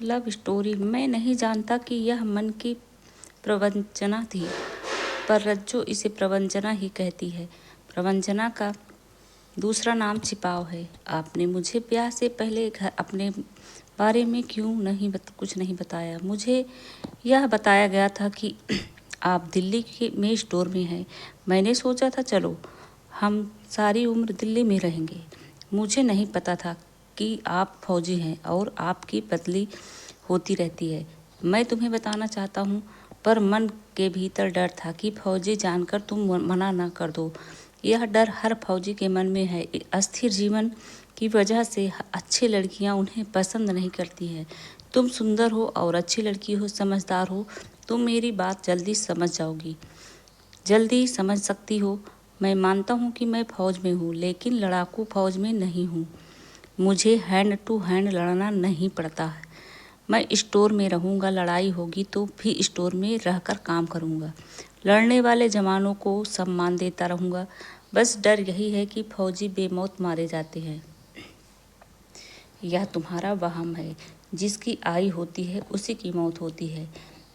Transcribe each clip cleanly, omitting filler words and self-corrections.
Love story. मैं नहीं जानता कि यह मन की प्रवंचना थी, पर रज्जो इसे प्रवंचना ही कहती है। प्रवंचना का दूसरा नाम छिपाव है। आपने मुझे ब्याह से पहले अपने बारे में क्यों कुछ नहीं बताया? मुझे यह बताया गया था कि आप दिल्ली में स्टोर में हैं। मैंने सोचा था चलो हम सारी उम्र दिल्ली में रहेंगे। मुझे नहीं पता था कि आप फौजी हैं और आपकी बदली होती रहती है। मैं तुम्हें बताना चाहता हूँ, पर मन के भीतर डर था कि फौजी जानकर तुम मना ना कर दो। यह डर हर फौजी के मन में है। अस्थिर जीवन की वजह से अच्छी लड़कियां उन्हें पसंद नहीं करती हैं। तुम सुंदर हो और अच्छी लड़की हो, समझदार हो, तुम मेरी बात जल्दी समझ जाओगी, जल्दी समझ सकती हो। मैं मानता हूँ कि मैं फौज में हूँ, लेकिन लड़ाकू फौज में नहीं हूँ। मुझे हैंड टू हैंड लड़ना नहीं पड़ता है। मैं स्टोर में रहूँगा, लड़ाई होगी तो भी स्टोर में रहकर काम करूँगा। लड़ने वाले जवानों को सम्मान देता रहूँगा। बस डर यही है कि फौजी बेमौत मारे जाते हैं। यह तुम्हारा वहम है। जिसकी आई होती है उसी की मौत होती है।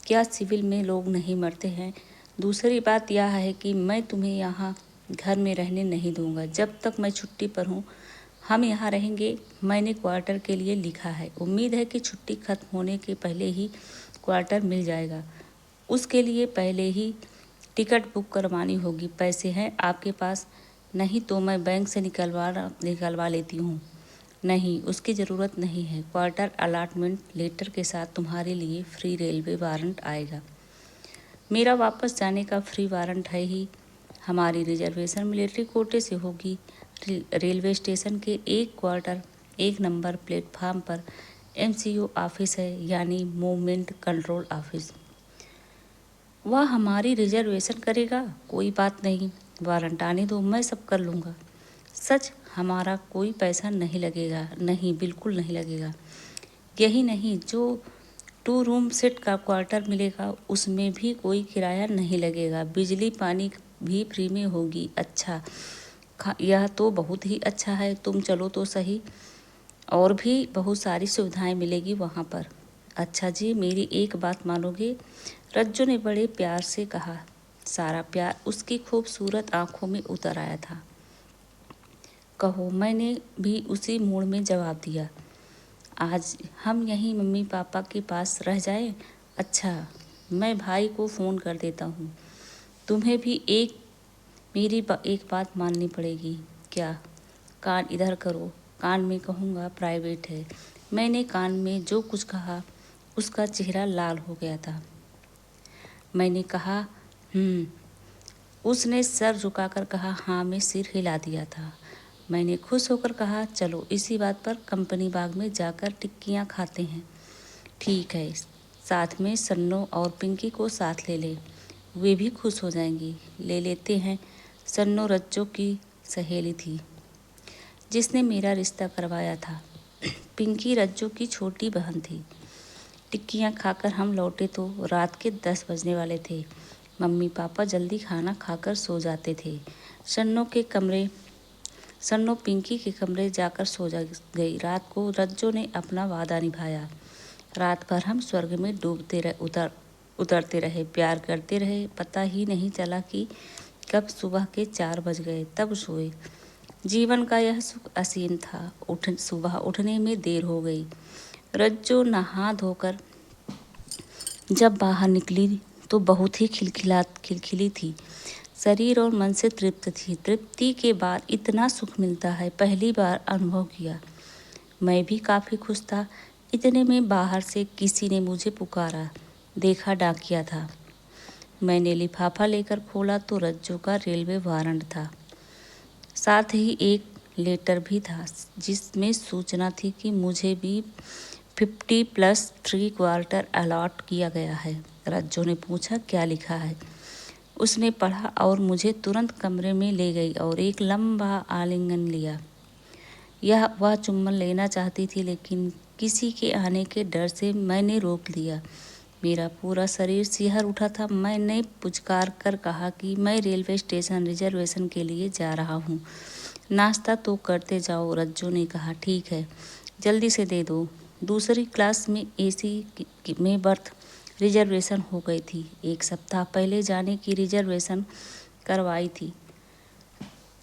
क्या सिविल में लोग नहीं मरते हैं? दूसरी बात यह है कि मैं तुम्हें यहाँ घर में रहने नहीं दूँगा। जब तक मैं छुट्टी पर हूँ हम यहाँ रहेंगे। मैंने क्वार्टर के लिए लिखा है। उम्मीद है कि छुट्टी खत्म होने के पहले ही क्वार्टर मिल जाएगा। उसके लिए पहले ही टिकट बुक करवानी होगी। पैसे हैं आपके पास? नहीं तो मैं बैंक से निकलवा लेती हूँ। नहीं, उसकी ज़रूरत नहीं है। क्वार्टर अलॉटमेंट लेटर के साथ तुम्हारे लिए फ्री रेलवे वारंट आएगा। मेरा वापस जाने का फ्री वारंट है ही। हमारी रिजर्वेशन मिलिट्री कोटे से होगी। रेलवे स्टेशन के एक नंबर प्लेटफार्म पर MCO ऑफिस है, यानी मूवमेंट कंट्रोल ऑफिस। वह हमारी रिजर्वेशन करेगा? कोई बात नहीं, वारंट आने दो, मैं सब कर लूँगा। सच? हमारा कोई पैसा नहीं लगेगा? नहीं, बिल्कुल नहीं लगेगा। यही नहीं, जो 2 रूम सेट का क्वार्टर मिलेगा उसमें भी कोई किराया नहीं लगेगा। बिजली पानी भी फ्री में होगी। अच्छा, यह तो बहुत ही अच्छा है। तुम चलो तो सही, और भी बहुत सारी सुविधाएं मिलेगी वहाँ पर। अच्छा जी, मेरी एक बात मानोगे? रज्जू ने बड़े प्यार से कहा। सारा प्यार उसकी खूबसूरत आंखों में उतर आया था। कहो। मैंने भी उसी मूड में जवाब दिया। आज हम यहीं मम्मी पापा के पास रह जाएं? अच्छा, मैं भाई को फ़ोन कर देता हूँ। तुम्हें भी मेरी एक बात माननी पड़ेगी। क्या? कान इधर करो। कान में कहूँगा प्राइवेट है। मैंने कान में जो कुछ कहा उसका चेहरा लाल हो गया था। मैंने कहा उसने सर झुकाकर कहा हाँ। मैं सिर हिला दिया था। मैंने खुश होकर कहा चलो इसी बात पर कंपनी बाग में जाकर टिक्कियाँ खाते हैं। ठीक है, साथ में सन्नो और पिंकी को साथ ले ले, वे भी खुश हो जाएंगी। ले लेते हैं। सन्नो रज्जो की सहेली थी जिसने मेरा रिश्ता करवाया था। पिंकी रज्जो की छोटी बहन थी। टिक्कियाँ खाकर हम लौटे तो रात के 10 बजने वाले थे। मम्मी पापा जल्दी खाना खाकर सो जाते थे। सन्नो पिंकी के कमरे जाकर सो जा गई। रात को रज्जो ने अपना वादा निभाया। रात भर हम स्वर्ग में उतरते रहे, प्यार करते रहे। पता ही नहीं चला कि कब सुबह के 4 बज गए। तब सोए। जीवन का यह सुख असीम था। सुबह उठने में देर हो गई। रज्जो नहा धोकर जब बाहर निकली तो बहुत ही खिलखिली थी। शरीर और मन से तृप्त थी। तृप्ति के बाद इतना सुख मिलता है, पहली बार अनुभव किया। मैं भी काफ़ी खुश था। इतने में बाहर से किसी ने मुझे पुकारा। देखा डाकिया था। मैंने लिफाफा लेकर खोला तो रज्जो का रेलवे वारंट था। साथ ही एक लेटर भी था जिसमें सूचना थी कि मुझे भी 50+3 क्वार्टर अलॉट किया गया है। रज्जो ने पूछा क्या लिखा है? उसने पढ़ा और मुझे तुरंत कमरे में ले गई और एक लंबा आलिंगन लिया। वह चुम्बन लेना चाहती थी, लेकिन किसी के आने के डर से मैंने रोक दिया। मेरा पूरा शरीर सिहर उठा था। मैंने पुचकार कर कहा कि मैं रेलवे स्टेशन रिजर्वेशन के लिए जा रहा हूँ। नाश्ता तो करते जाओ। रज्जो ने कहा ठीक है, जल्दी से दे दो। दूसरी क्लास में एसी में बर्थ रिजर्वेशन हो गई थी। 1 सप्ताह पहले जाने की रिजर्वेशन करवाई थी।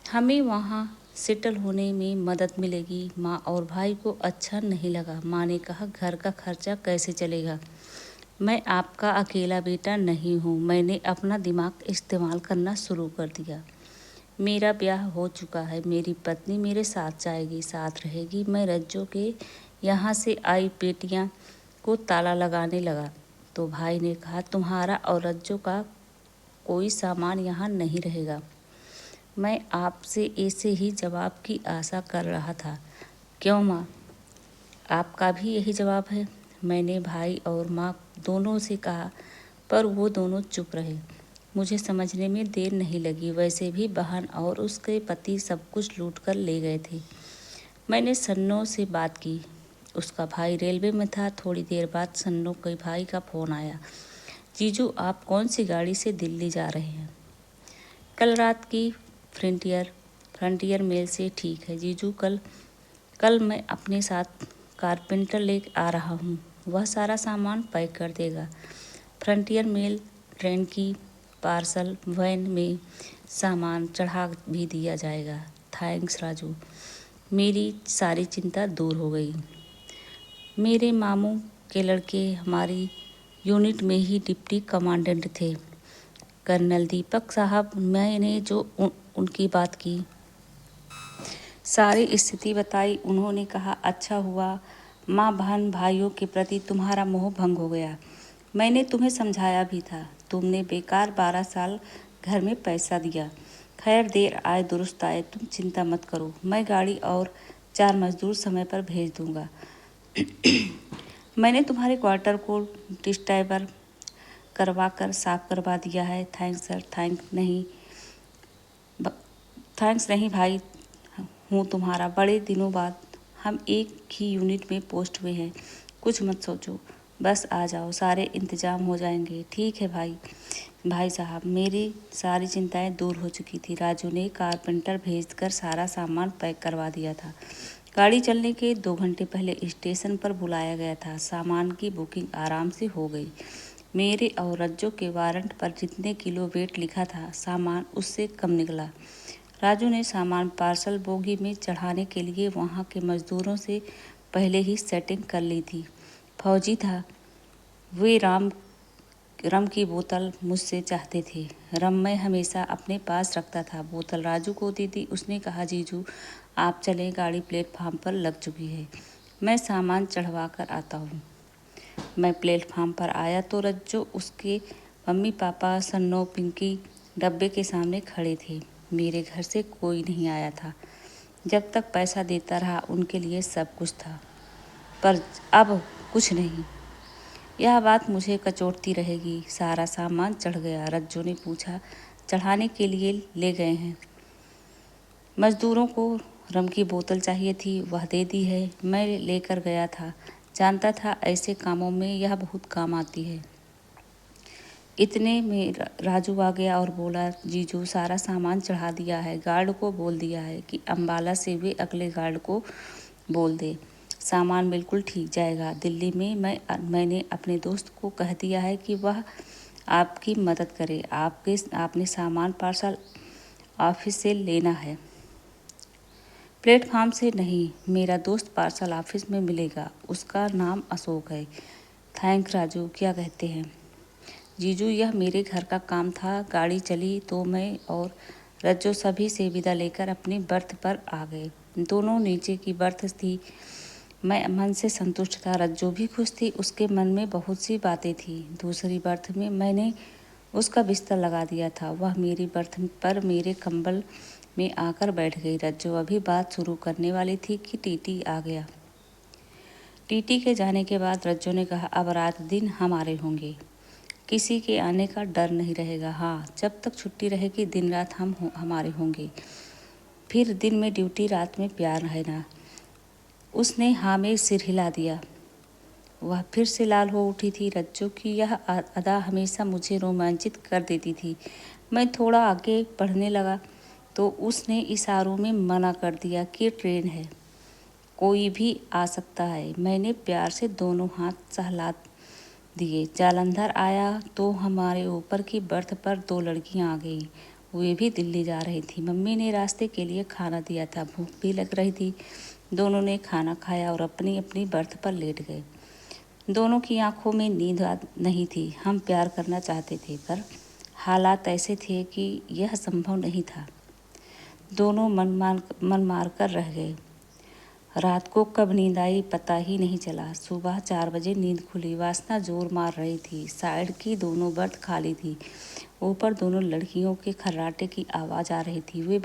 हमें वहाँ सेटल होने में मदद मिलेगी। माँ और भाई को अच्छा नहीं लगा। माँ ने कहा, घर का खर्चा कैसे चलेगा? मैं आपका अकेला बेटा नहीं हूँ। मैंने अपना दिमाग इस्तेमाल करना शुरू कर दिया। मेरा ब्याह हो चुका है। मेरी पत्नी मेरे साथ जाएगी, साथ रहेगी। मैं रज्जो के यहाँ से आई पेटियाँ को ताला लगाने लगा तो भाई ने कहा, तुम्हारा और रज्जो का कोई सामान यहाँ नहीं रहेगा। मैं आपसे ऐसे ही जवाब की आशा कर रहा था। क्यों माँ, आपका भी यही जवाब है? मैंने भाई और माँ दोनों से कहा, पर वो दोनों चुप रहे। मुझे समझने में देर नहीं लगी। वैसे भी बहन और उसके पति सब कुछ लूट कर ले गए थे। मैंने सन्नो से बात की। उसका भाई रेलवे में था। थोड़ी देर बाद सन्नो के भाई का फ़ोन आया। जीजू, आप कौन सी गाड़ी से दिल्ली जा रहे हैं? कल रात की फ्रंटियर मेल से। ठीक है जीजू, कल मैं अपने साथ कारपेंटर ले आ रहा हूँ। वह सारा सामान पैक कर देगा। फ्रंटियर मेल ट्रेन की पार्सल वैन में सामान चढ़ा भी दिया जाएगा। थैंक्स राजू, मेरी सारी चिंता दूर हो गई। मेरे मामू के लड़के हमारी यूनिट में ही डिप्टी कमांडेंट थे, कर्नल दीपक साहब। मैंने जो उनकी बात की, सारी स्थिति बताई। उन्होंने कहा, अच्छा हुआ माँ बहन भाइयों के प्रति तुम्हारा मोह भंग हो गया। मैंने तुम्हें समझाया भी था। तुमने बेकार 12 साल घर में पैसा दिया। खैर, देर आए दुरुस्त आए। तुम चिंता मत करो। मैं गाड़ी और 4 मजदूर समय पर भेज दूंगा। मैंने तुम्हारे क्वार्टर को डिस्टेबल करवा कर साफ करवा दिया है। Thanks sir. थैंक्स नहीं भाई, हूँ तुम्हारा। बड़े दिनों बाद हम एक ही यूनिट में पोस्ट हुए हैं। कुछ मत सोचो, बस आ जाओ, सारे इंतजाम हो जाएंगे। ठीक है भाई साहब। मेरी सारी चिंताएं दूर हो चुकी थी। राजू ने कारपेंटर भेजकर सारा सामान पैक करवा दिया था। गाड़ी चलने के 2 घंटे पहले स्टेशन पर बुलाया गया था। सामान की बुकिंग आराम से हो गई। मेरे और रज्जो के वारंट पर जितने किलो वेट लिखा था, सामान उससे कम निकला। राजू ने सामान पार्सल बोगी में चढ़ाने के लिए वहाँ के मजदूरों से पहले ही सेटिंग कर ली थी। फौजी था। वे रम की बोतल मुझसे चाहते थे। रम मैं हमेशा अपने पास रखता था। बोतल राजू को दी थी। उसने कहा, जीजू आप चलें, गाड़ी प्लेटफार्म पर लग चुकी है। मैं सामान चढ़वा कर आता हूँ। मैं प्लेटफार्म पर आया तो रज्जो, उसके मम्मी पापा, सन्नो, पिंकी डब्बे के सामने खड़े थे। मेरे घर से कोई नहीं आया था। जब तक पैसा देता रहा उनके लिए सब कुछ था, पर अब कुछ नहीं। यह बात मुझे कचोटती रहेगी। सारा सामान चढ़ गया। रज्जो ने पूछा, चढ़ाने के लिए ले गए हैं? मजदूरों को रम की बोतल चाहिए थी, वह दे दी है। मैं लेकर गया था, जानता था ऐसे कामों में यह बहुत काम आती है। इतने में राजू आ गया और बोला, जीजू सारा सामान चढ़ा दिया है। गार्ड को बोल दिया है कि अम्बाला से वे अगले गार्ड को बोल दे, सामान बिल्कुल ठीक जाएगा। दिल्ली में मैंने अपने दोस्त को कह दिया है कि वह आपकी मदद करे। आपने सामान पार्सल ऑफिस से लेना है, प्लेटफार्म से नहीं। मेरा दोस्त पार्सल ऑफिस में मिलेगा। उसका नाम अशोक है। थैंक राजू, क्या कहते हैं? जीजू, यह मेरे घर का काम था। गाड़ी चली तो मैं और रज्जो सभी से विदा लेकर अपनी बर्थ पर आ गए। दोनों नीचे की बर्थ थी। मैं मन से संतुष्ट था। रज्जो भी खुश थी। उसके मन में बहुत सी बातें थी। दूसरी बर्थ में मैंने उसका बिस्तर लगा दिया था। वह मेरी बर्थ पर मेरे कंबल में आकर बैठ गई। रज्जो अभी बात शुरू करने वाली थी कि टीटी आ गया। टीटी के जाने के बाद रज्जो ने कहा, अब रात दिन हमारे होंगे। किसी के आने का डर नहीं रहेगा। हाँ, जब तक छुट्टी रहेगी दिन रात हमारे होंगे। फिर दिन में ड्यूटी, रात में प्यार रहना। उसने हाँ में सिर हिला दिया। वह फिर से लाल हो उठी थी। रज्जो की यह अदा हमेशा मुझे रोमांचित कर देती थी। मैं थोड़ा आगे बढ़ने लगा तो उसने इशारों में मना कर दिया कि ट्रेन है। कोई भी आ सकता है। मैंने प्यार से दोनों हाथ सहला दिए। जालंधर आया तो हमारे ऊपर की बर्थ पर 2 लड़कियां आ गईं। वे भी दिल्ली जा रही थी। मम्मी ने रास्ते के लिए खाना दिया था। भूख भी लग रही थी। दोनों ने खाना खाया और अपनी अपनी बर्थ पर लेट गए। दोनों की आंखों में नींद नहीं थी। हम प्यार करना चाहते थे, पर हालात ऐसे थे कि यह संभव नहीं था। दोनों मन मार कर रह गए। रात को कब नींद आई पता ही नहीं चला। सुबह 4 बजे नींद खुली। वासना जोर मार रही थी। साइड की दोनों बर्थ खाली थी। ऊपर दोनों लड़कियों के खर्राटे की आवाज़ आ रही थी। मैं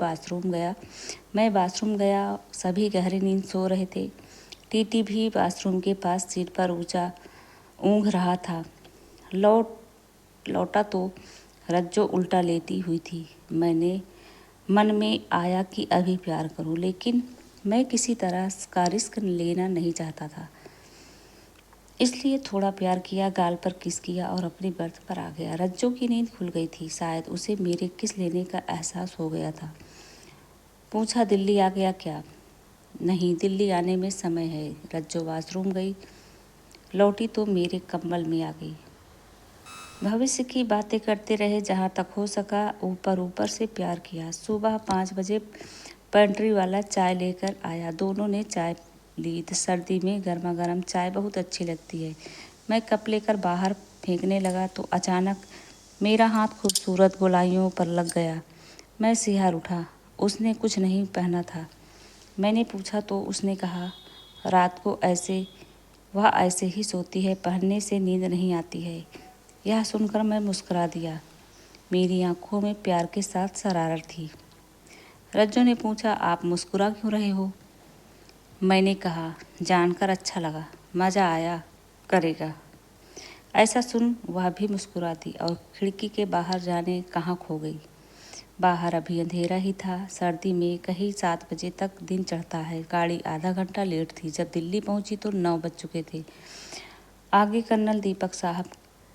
बाथरूम गया। सभी गहरी नींद सो रहे थे। टीटी भी बाथरूम के पास सीट पर ऊंचा ऊँघ रहा था। लौटा तो रज्जो उल्टा लेटी हुई थी। मैंने मन में आया कि अभी प्यार करूं, लेकिन मैं किसी तरह का रिस्क लेना नहीं चाहता था। इसलिए थोड़ा प्यार किया, गाल पर किस किया और अपनी बर्थ पर आ गया। रज्जो की नींद खुल गई थी। शायद उसे मेरे किस लेने का एहसास हो गया था। पूछा, दिल्ली आ गया क्या? नहीं, दिल्ली आने में समय है। रज्जो वॉशरूम गई। लौटी तो मेरे कंबल में आ गई। भविष्य की बातें करते रहे। जहाँ तक हो सका ऊपर से प्यार किया। सुबह 5 बजे पेंट्री वाला चाय लेकर आया। दोनों ने चाय ली। सर्दी में गर्मा गर्म चाय बहुत अच्छी लगती है। मैं कप लेकर बाहर फेंकने लगा तो अचानक मेरा हाथ खूबसूरत गोलाइयों पर लग गया। मैं सिहर उठा। उसने कुछ नहीं पहना था। मैंने पूछा तो उसने कहा, रात को वह ऐसे ही सोती है, पहनने से नींद नहीं आती है। यह सुनकर मैं मुस्कुरा दिया। मेरी आंखों में प्यार के साथ शरारत थी। रज्जो ने पूछा, आप मुस्कुरा क्यों रहे हो? मैंने कहा, जानकर अच्छा लगा, मज़ा आया करेगा। ऐसा सुन वह भी मुस्कुरा दी और खिड़की के बाहर जाने कहाँ खो गई। बाहर अभी अंधेरा ही था। सर्दी में कहीं 7 बजे तक दिन चढ़ता है। गाड़ी आधा घंटा लेट थी। जब दिल्ली पहुंची तो 9 बज चुके थे। आगे कर्नल दीपक साहब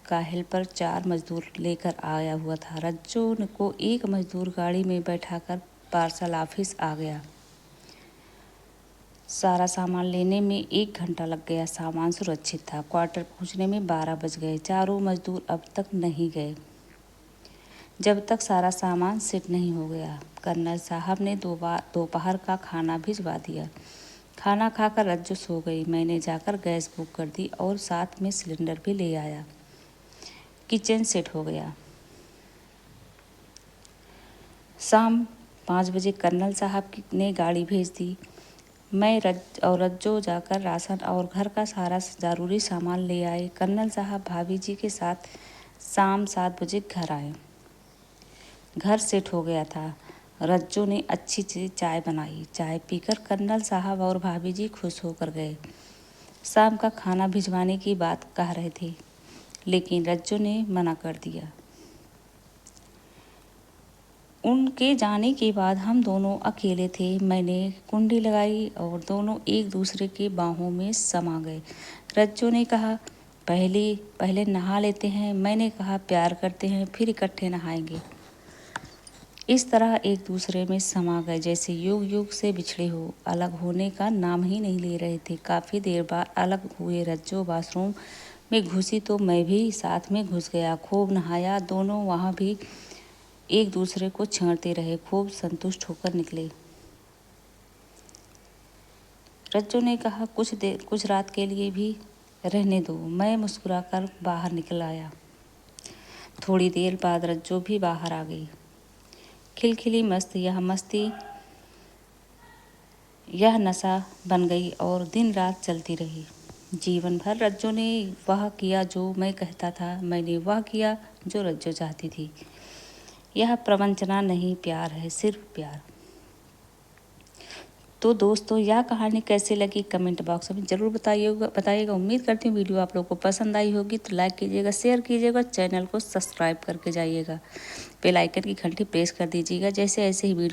का हेल्पर 4 मजदूर लेकर आया हुआ था। रज्जो को एक मजदूर गाड़ी में बैठाकर पार्सल ऑफिस आ गया। सारा सामान लेने में 1 घंटा लग गया। सामान सुरक्षित था। क्वार्टर पहुंचने में 12 बज गए। चारों मजदूर अब तक नहीं गए जब तक सारा सामान सेट नहीं हो गया। कर्नल साहब ने दोपहर का खाना भिजवा दिया। खाना खाकर रज्जो सो गई। मैंने जाकर गैस बुक कर दी और साथ में सिलेंडर भी ले आया। किचन सेट हो गया। शाम 5 बजे कर्नल साहब ने गाड़ी भेज दी। मैं और रज्जो जाकर राशन और घर का सारा ज़रूरी सामान ले आए। कर्नल साहब भाभी जी के साथ शाम 7 बजे घर आए। घर सेट हो गया था। रज्जो ने अच्छी सी चाय बनाई। चाय पीकर कर्नल साहब और भाभी जी खुश होकर गए। शाम का खाना भिजवाने की बात कह रहे थे, लेकिन रज्जो ने मना कर दिया। उनके जाने के बाद हम दोनों अकेले थे। मैंने कुंडी लगाई और दोनों एक दूसरे के बाहों में समा गए। रज्जो ने कहा, पहले नहा लेते हैं। मैंने कहा, प्यार करते हैं फिर इकट्ठे नहाएंगे। इस तरह एक दूसरे में समा गए जैसे युग युग से बिछड़े हो। अलग होने का नाम ही नहीं ले रहे थे। काफ़ी देर बाद अलग हुए। रज्जो बाथरूम में घुसी तो मैं भी साथ में घुस गया। खूब नहाया। दोनों वहाँ भी एक दूसरे को छेड़ते रहे। खूब संतुष्ट होकर निकले। रज्जो ने कहा, कुछ रात के लिए भी रहने दो। मैं मुस्कुराकर बाहर निकल आया। थोड़ी देर बाद रज्जो भी बाहर आ गई। खिलखिली मस्ती यह नशा बन गई और दिन रात चलती रही। जीवन भर रज्जो ने वह किया जो मैं कहता था। मैंने वह किया जो रज्जो चाहती थी। यह प्रवंचना नहीं, प्यार है, सिर्फ प्यार। तो दोस्तों, यह कहानी कैसी लगी कमेंट बॉक्स में ज़रूर बताइएगा। उम्मीद करती हूँ वीडियो आप लोगों को पसंद आई होगी। तो लाइक कीजिएगा, शेयर कीजिएगा, चैनल को सब्सक्राइब करके जाइएगा। बेल आइकन की घंटी प्रेस कर दीजिएगा। जैसे ऐसे ही वीडियो